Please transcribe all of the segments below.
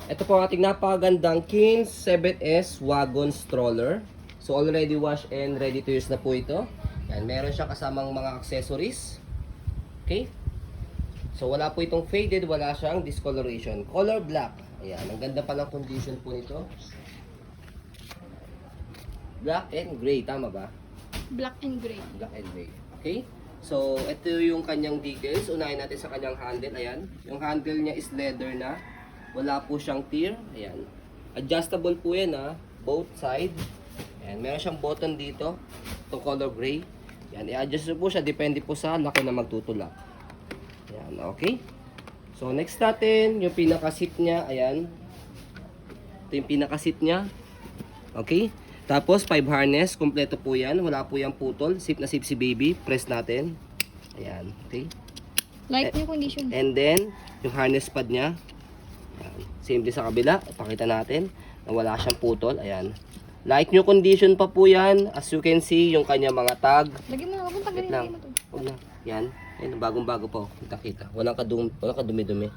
Ito po ang ating napakagandang Kins 7S Wagon Stroller. So already washed and ready to use na po ito. Yan, meron siya kasamang mga accessories. Okay? So wala po itong faded, wala siyang discoloration. Color black. Ayan, ang ganda pa ng condition po nito. Black and gray, tama ba? Black and gray. Black and gray. Okay? So ito yung kanyang details. Unahin natin sa kanyang handle. Ayan. Yung handle niya is leather na. Wala po siyang tear. Ayan. Adjustable po yan ha. Both side. Ayan. Meron siyang button dito. Itong color gray. Ayan. I-adjust po siya. Depende po sa laki na magtutulak. Ayan. Okay. So next natin. Yung pinaka-seat niya. Ayan. Ito yung pinaka-seat niya. Okay. Tapos 5 harness. Kompleto po yan. Wala po yung putol. Sip na sip si baby. Press natin. Ayan. Okay. Like yung condition. And then, yung harness pad niya. Ayan. Same din sa kabila. Ipakita natin na wala siyang putol. Ayan. Like new condition pa po yan. As you can see, yung kanya mga tag. Lagyan mo, huwag mong Wait tanggalin lang. mo to. Huwag na. Yan. Ayan, bagong-bago po. Kita-kita. Walang kadumi-dumi.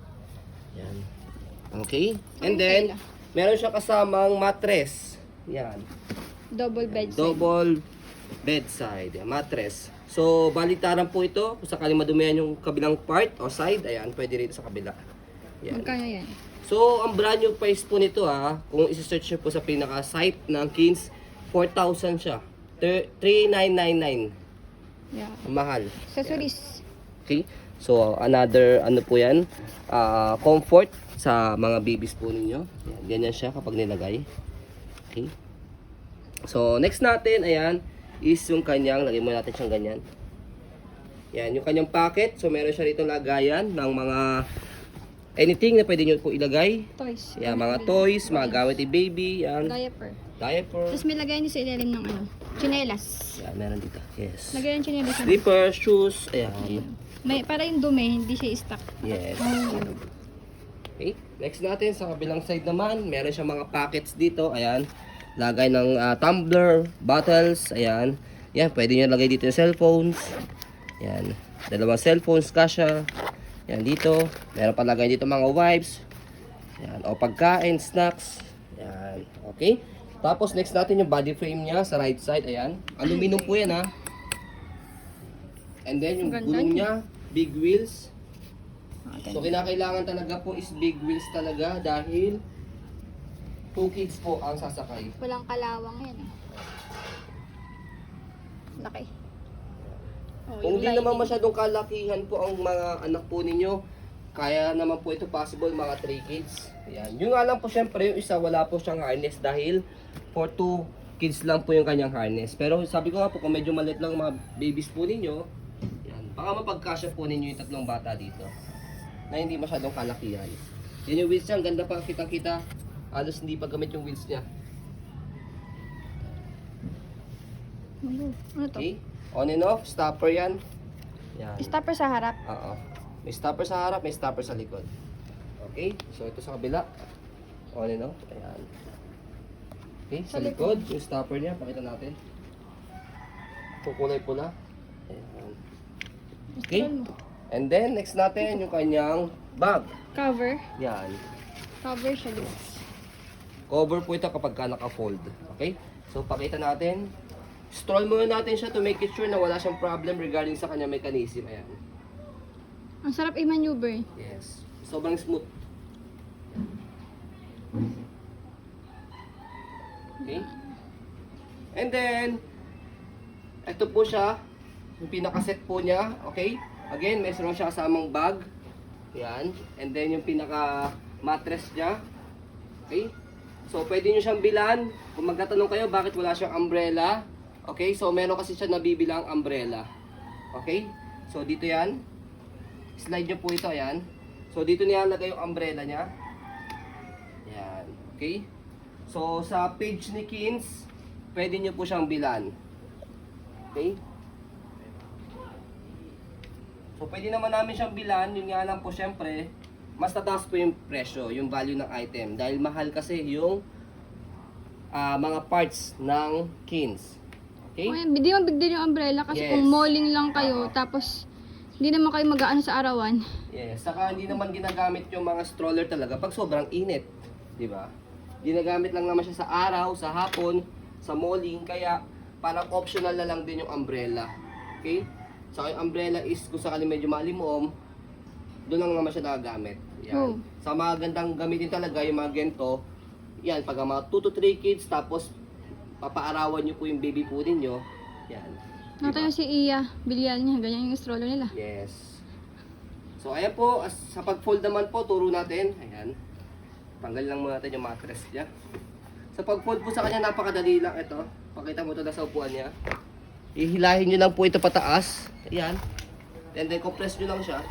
Yan. Okay. And then, meron siya kasamang mattress. Yan. Double bed. Double bedside. Yan, mattress. So, baliktaran po ito. Kung sakaling madumihan yung kabilang part o side, ayan, pwede rin sa kabila. Yan. Magkano yan? So, ang brand new price po nito kung isi-search nyo po sa pinaka-site ng Kins, 4,000 siya. 3,999. Yeah. Ang mahal. Accessories. Okay? So, another, ano po yan, comfort sa mga babies po ninyo. Yan, ganyan siya kapag nilagay. Okay? So, next natin, ayan, is yung kanyang, lagay mo natin siyang ganyan. Yan, yung kanyang pocket. So, meron siya rito lagayan ng mga anything na pwede nyo po ilagay. Toys. Yan, mga toys, mga gamit ni baby. Yan, Diaper. diaper. Tapos may lagayan niyo sa ilalim ng ano. Chinelas. Yan, meron dito. Yes. Lagayan chinelas. Slipper, shoes. Ayan. May, para yung dumi, hindi siya stuck. Yes. Oh. Okay. Next natin, sa kabilang side naman, meron siyang mga pockets dito. Ayan. Lagay ng tumbler, bottles. Ayan. Yan, pwede nyo lagay dito yung cellphones. Yan. Dalawang cellphones, kasha. Yan, dito. Meron pa lagay dito mga wipes. Yan. O pagkain, snacks. Yan. Okay. Tapos, next natin yung body frame niya sa right side. Ayan. Aluminum po yan, ha. And then, yung Ganda gulong niya. niya, big wheels. Okay. So, kinakailangan talaga po is big wheels talaga dahil 2 kids po ang sasakay. Walang kalawang yan. Laki. Oh, Kung yung di naman lining. masyadong kalakihan po ang mga anak po ninyo, kaya naman po ito possible mga 3 kids. Ayan. Yung nga lang po syempre, yung isa wala po siyang harness dahil for 2 kids lang po yung kanyang harness. Pero sabi ko nga po, kung medyo maliit lang mga babies po ninyo, yan, baka mapagkasya po ninyo yung 3 bata dito na hindi masyadong kalakihan. Yan yung wheels niya, ang ganda pa, kitang-kita. Halos hindi pa gamit yung wheels niya. Ano to? Okay? On and off, stopper yan. Yan. Stopper sa harap. Oo. May stopper sa harap, may stopper sa likod. Okay? So, ito sa kabila. On and off. Ayan. Okay, sa Sa likod, yung stopper niya, pakita natin. Kukulay pula. Ayan. Okay? And then, next natin, yung kanyang bag. Cover. Yan. Cover siya dito. Cover po ito kapag ka naka-fold. Okay? So, pakita natin. Stroll muna natin siya to make it sure na wala siyang problem regarding sa kanyang mechanism. Ayan. Ang sarap i-maneuver. Yes. Sobrang smooth. Okay? And then, ito po siya. Yung pinaka-set po niya. Okay? Again, may meron siya kasamang bag. Yan. And then, yung pinaka-mattress niya. Okay? So, pwede nyo siyang bilan. Kung magtatanong kayo, bakit wala siyang umbrella? Okay? So, meron kasi siya nabibilang umbrella. Okay? So, dito yan. Slide nyo po ito, ayan. So, dito nilalagay yung umbrella niya. Ayan. Okay? So, sa page ni Kins, pwede nyo po siyang bilan. Okay? So, pwede naman namin siyang bilan. Yun nga lang po, syempre, mas tataas po yung presyo, yung value ng item. Dahil mahal kasi yung mga parts ng Kins. Okay? Okay, hindi mo big deal yung umbrella kasi Yes. kung malling lang kayo, tapos Hindi naman kayo mag-aano sa arawan. Yes, saka hindi naman ginagamit yung mga stroller talaga pag sobrang init, di ba? Ginagamit lang naman siya sa araw, sa hapon, sa malling, kaya parang optional na lang din yung umbrella. Okay? Saka yung umbrella is kung sakali medyo malimuom, doon lang naman siya nagagamit. Oh. Yan. Sa mga gandang gamitin talaga, yung mga gento, yan, pag mga 2 to 3 kids, tapos papaarawan nyo po yung baby po ninyo, yan. Nakatayo si Iya, bilihan niya, ganyan yung stroller nila. Yes. So, ayan po, sa pag-fold naman po, turo natin. Ayan. Tanggal lang muna natin yung mattress niya. Sa pag-fold po sa kanya, napakadali lang ito. Pakita mo ito na sa upuan niya. Ihilahin nyo lang po ito pataas. Ayan. And then, compress nyo lang siya.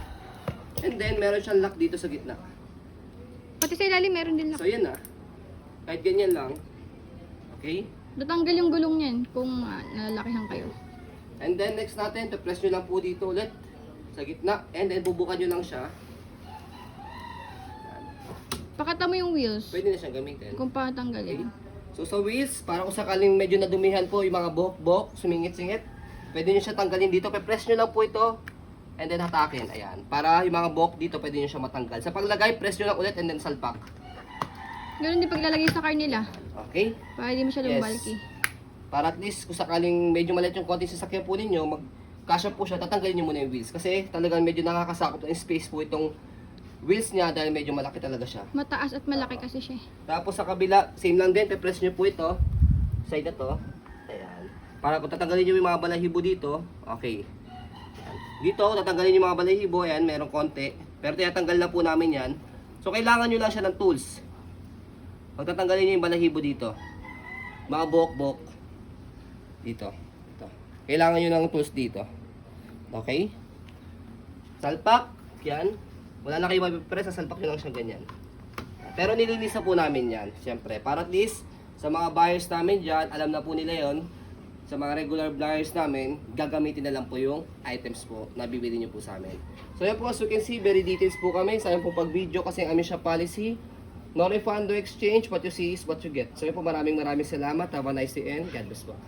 And then, meron siyang lock dito sa gitna. Pati sa ilalim meron din So, lock. yan na. Kahit ganyan lang. Okay? Tatanggal yung gulong niyan kung nalalakihan kayo. And then, next natin, press nyo lang po dito ulit. Sa gitna. And then, bubukan nyo lang siya. Pakata mo yung wheels Pwede na siyang gamitin. kung patanggalin. So sa wheels, para kung sakaling medyo nadumihan po yung mga buhok-buhok, sumingit-singit, pwede nyo siya tanggalin dito. Pe-press nyo lang po ito, and then hatakin. Ayan. Para yung mga buhok dito, pwede nyo siya matanggal. Sa paglagay, press nyo lang ulit, and then salpak. Ganun din paglalagay sa car nila. Okay? Para di masyadong Yes. bulky. Para at least, kung sakaling medyo maliit yung konti sa sasakyan po ninyo, magkasya po siya, tatanggalin nyo muna yung wheels. Kasi talagang medyo nakakasakop ng space po itong wheels niya dahil medyo malaki talaga siya. Mataas at malaki kasi siya. Tapos sa kabila, same lang din, pe-press nyo po ito, side na to. Ayan. Para kung tatanggalin nyo yung mga balahibo dito, okay. Ayan. Dito, tatanggalin yung mga balahibo, ayan, merong konti. Pero tinatanggal na po namin yan. So, kailangan nyo lang siya ng tools. Pag tatanggalin nyo yung balahibo dito, mga buhok-buhok, dito. Ito. Kailangan nyo ng tools dito. Okay? Salpak, yan. Wala na kayo mapipress, sasalpak nyo lang siya ganyan. Pero nilinis na po namin yan, siyempre. Para at least, sa mga buyers namin dyan, alam na po nila yon. Sa mga regular buyers namin, gagamitin na lang po yung items po na bibili nyo po sa amin. So yan po, as you can see, very details po kami. Sa po pag-video kasi ang amin siya policy. No refund, no exchange. What you see is what you get. So yan po, maraming salamat. Have a nice day and God bless po.